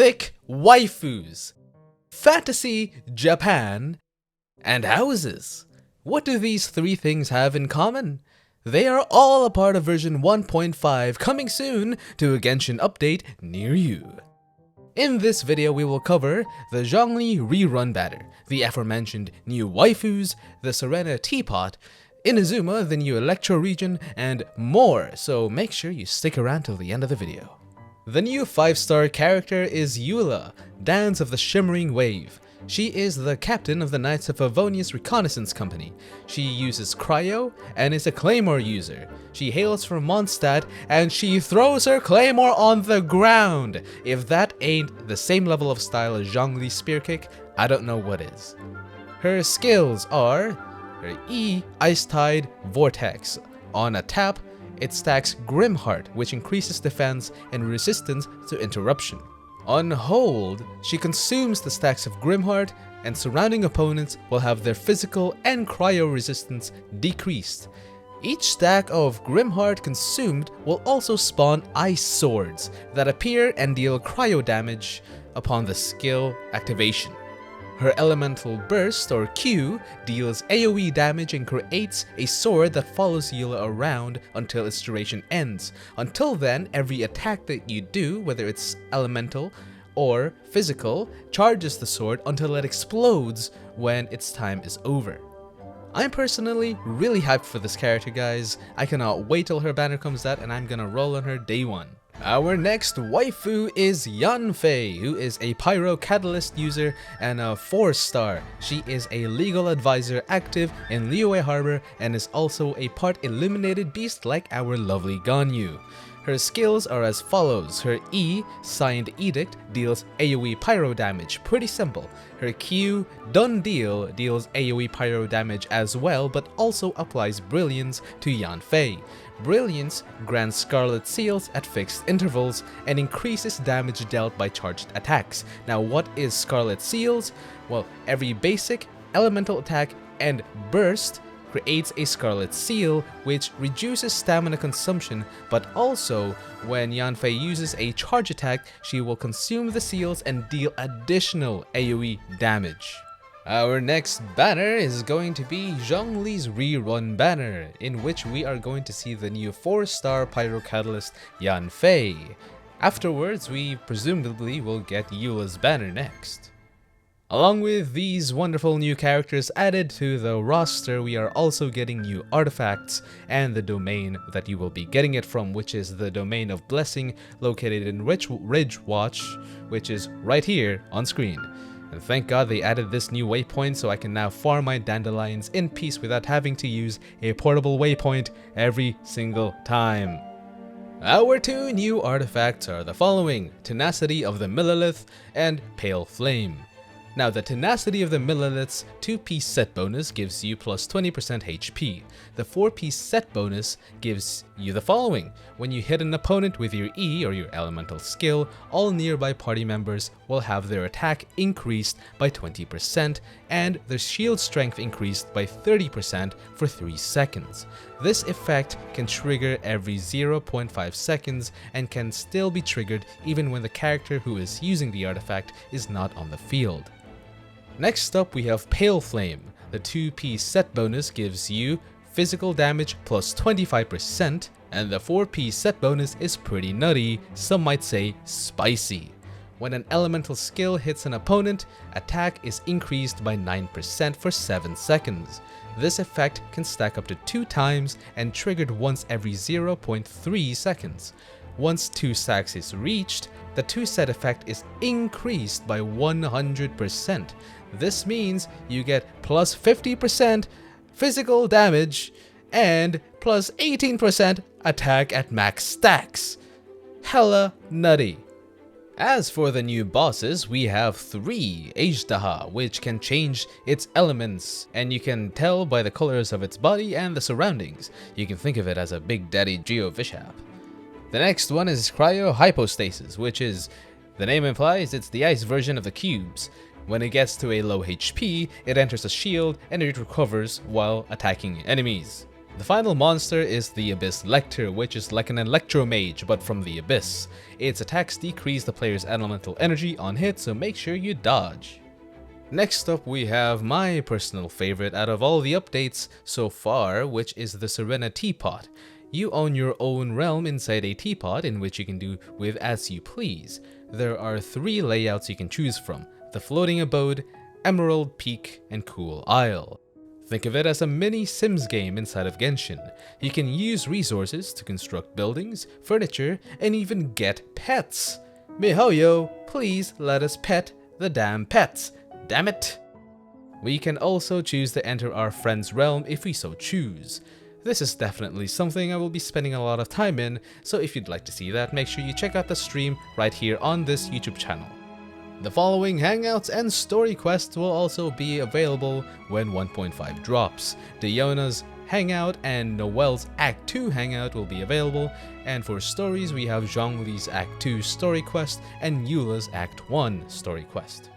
thick waifus, fantasy Japan, and houses. What do these three things have in common? They are all a part of version 1.5 coming soon to a Genshin update near you. In this video we will cover the Zhongli rerun banner, the aforementioned new waifus, the Serena teapot, Inazuma, the new Electro region, and more, so make sure you stick around till the end of the video. The new 5-star character is Eula, Dance of the Shimmering Wave. She is the captain of the Knights of Favonius Reconnaissance Company. She uses Cryo and is a Claymore user. She hails from Mondstadt and she throws her Claymore on the ground. If that ain't the same level of style as Zhongli's Spear Kick, I don't know what is. Her skills are her E, Ice Tide, Vortex. On a tap, it stacks Grimheart, which increases defense and resistance to interruption. On hold, she consumes the stacks of Grimheart, and surrounding opponents will have their physical and cryo resistance decreased. Each stack of Grimheart consumed will also spawn ice swords that appear and deal cryo damage upon the skill activation. Her Elemental Burst, or Q, deals AoE damage and creates a sword that follows Eula around until its duration ends. Until then, every attack that you do, whether it's elemental or physical, charges the sword until it explodes when its time is over. I'm personally really hyped for this character, guys. I cannot wait till her banner comes out and I'm gonna roll on her day one. Our next waifu is Yanfei, who is a Pyro Catalyst user and a 4-star. She is a legal advisor active in Liyue Harbor and is also a part illuminated beast like our lovely Ganyu. Her skills are as follows. Her E, Signed Edict, deals AoE pyro damage, pretty simple. Her Q, Done Deal, deals AoE pyro damage as well, but also applies Brilliance to Yanfei. Brilliance grants Scarlet Seals at fixed intervals and increases damage dealt by charged attacks. Now what is Scarlet Seals? Well, every basic, elemental attack, and burst creates a Scarlet Seal, which reduces stamina consumption, but also when Yanfei uses a charge attack, she will consume the seals and deal additional AoE damage. Our next banner is going to be Zhongli's rerun banner, in which we are going to see the new 4-star Pyro Catalyst Yanfei. Afterwards, we presumably will get Eula's banner next. Along with these wonderful new characters added to the roster, we are also getting new artifacts and the domain that you will be getting it from, which is the Domain of Blessing located in Ridgewatch, which is right here on screen. And thank God they added this new waypoint so I can now farm my dandelions in peace without having to use a portable waypoint every single time. Our two new artifacts are the following: Tenacity of the Millelith and Pale Flame. Now, the Tenacity of the Millelith's 2-piece set bonus gives you plus 20% HP. The 4-piece set bonus gives you the following: when you hit an opponent with your E or your elemental skill, all nearby party members will have their attack increased by 20% and their shield strength increased by 30% for 3 seconds. This effect can trigger every 0.5 seconds and can still be triggered even when the character who is using the artifact is not on the field. Next up, we have Pale Flame. The 2-piece set bonus gives you physical damage plus 25%, and the 4-piece set bonus is pretty nutty, some might say spicy. When an elemental skill hits an opponent, attack is increased by 9% for 7 seconds. This effect can stack up to 2 times and triggered once every 0.3 seconds. Once 2 stacks is reached, the 2-set effect is increased by 100%. This means you get plus 50% physical damage and plus 18% attack at max stacks. Hella nutty. As for the new bosses, we have 3 Ajdaha, which can change its elements, and you can tell by the colors of its body and the surroundings. You can think of it as a Big Daddy Geovishap. The next one is Cryo Hypostasis, which is, the name implies, it's the ice version of the cubes. When it gets to a low HP, it enters a shield and it recovers while attacking enemies. The final monster is the Abyss Lecter, which is like an electromage but from the Abyss. Its attacks decrease the player's elemental energy on hit, so make sure you dodge. Next up we have my personal favorite out of all the updates so far, which is the Serena Teapot. You own your own realm inside a teapot in which you can do with as you please. There are 3 layouts you can choose from: the Floating Abode, Emerald Peak, and Cool Isle. Think of it as a mini Sims game inside of Genshin. You can use resources to construct buildings, furniture, and even get pets. MiHoYo, please let us pet the damn pets. Damn it! We can also choose to enter our friend's realm if we so choose. This is definitely something I will be spending a lot of time in, so if you'd like to see that, make sure you check out the stream right here on this YouTube channel. The following hangouts and story quests will also be available when 1.5 drops. DIONA's hangout and Noelle's Act 2 hangout will be available, and for stories we have Zhongli's Act 2 story quest and Eula's Act 1 story quest.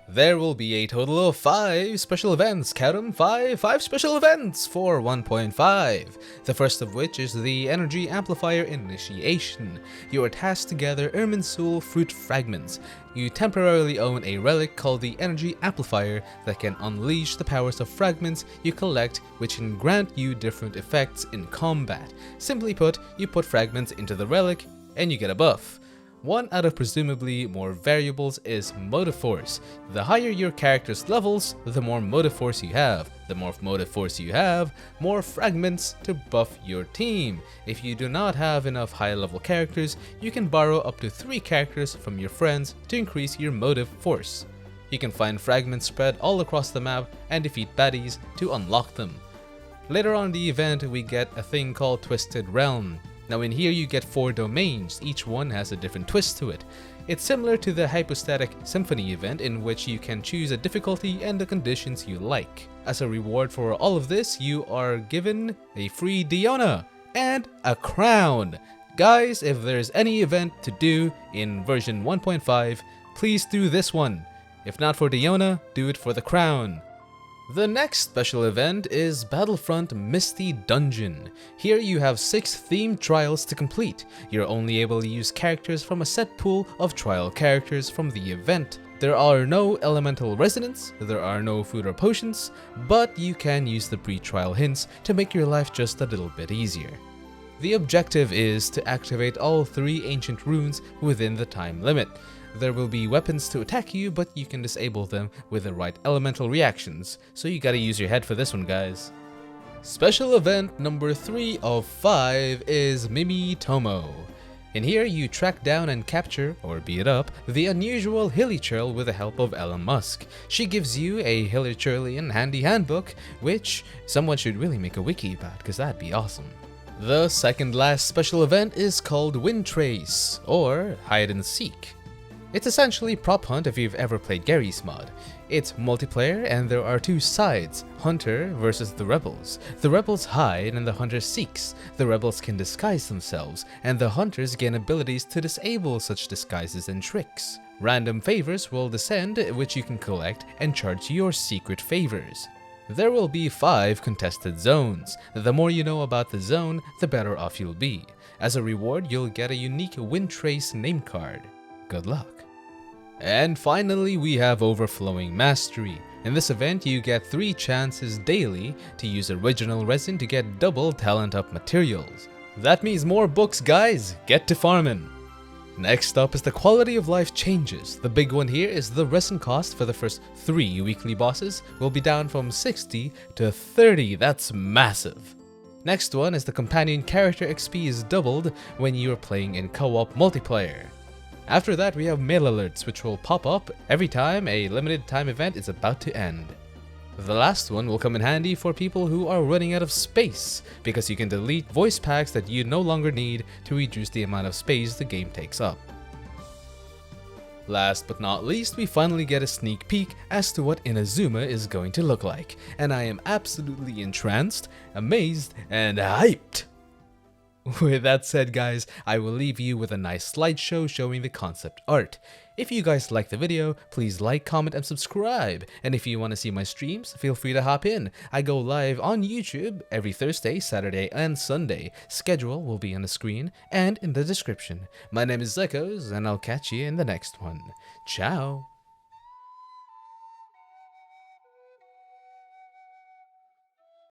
There will be a total of 5 special events, count them, 5 special events for 1.5. The first of which is the Energy Amplifier Initiation. You are tasked to gather Irminsul fruit fragments. You temporarily own a relic called the Energy Amplifier that can unleash the powers of fragments you collect, which can grant you different effects in combat. Simply put, you put fragments into the relic and you get a buff. One out of presumably more variables is motive force. The higher your character's levels, the more motive force you have. The more motive force you have, more fragments to buff your team. If you do not have enough high level characters, you can borrow up to 3 characters from your friends to increase your motive force. You can find fragments spread all across the map and defeat baddies to unlock them. Later on in the event, we get a thing called Twisted Realm. Now in here you get 4 domains, each one has a different twist to it. It's similar to the Hypostatic Symphony event in which you can choose a difficulty and the conditions you like. As a reward for all of this, you are given a free DIONA and a crown. Guys, if there's any event to do in version 1.5, please do this one. If not for DIONA, do it for the crown. The next special event is Battlefront Misty Dungeon. Here you have 6 themed trials to complete. You're only able to use characters from a set pool of trial characters from the event. There are no elemental resonance, there are no food or potions, but you can use the pre-trial hints to make your life just a little bit easier. The objective is to activate all 3 ancient runes within the time limit. There will be weapons to attack you, but you can disable them with the right elemental reactions, so you gotta use your head for this one, guys. Special event number 3 of 5 is Mimi Tomo. In here you track down and capture, or beat up, the unusual Hilichurl with the help of Elon Musk. She gives you a Hilichurlian handy handbook, which someone should really make a wiki about, because that'd be awesome. The second last special event is called Wind Trace, or Hide and Seek. It's essentially prop hunt if you've ever played Gary's mod. It's multiplayer and there are 2 sides, Hunter versus the Rebels. The Rebels hide and the Hunter seeks. The Rebels can disguise themselves and the Hunters gain abilities to disable such disguises and tricks. Random favors will descend which you can collect and charge your secret favors. There will be 5 contested zones. The more you know about the zone, the better off you'll be. As a reward, you'll get a unique Wind Trace name card. Good luck. And finally, we have Overflowing Mastery. In this event, you get 3 chances daily to use original resin to get double talent up materials. That means more books, guys! Get to farming! Next up is the quality of life changes. The big one here is the resin cost for the first 3 weekly bosses will be down from 60 to 30. That's massive! Next one is the companion character XP is doubled when you are playing in co-op multiplayer. After that, we have mail alerts, which will pop up every time a limited time event is about to end. The last one will come in handy for people who are running out of space, because you can delete voice packs that you no longer need to reduce the amount of space the game takes up. Last but not least, we finally get a sneak peek as to what Inazuma is going to look like, and I am absolutely entranced, amazed, and hyped! With that said, guys, I will leave you with a nice slideshow showing the concept art. If you guys like the video, please like, comment, and subscribe. And if you want to see my streams, feel free to hop in. I go live on YouTube every Thursday, Saturday, and Sunday. Schedule will be on the screen and in the description. My name is Zekoz, and I'll catch you in the next one. Ciao!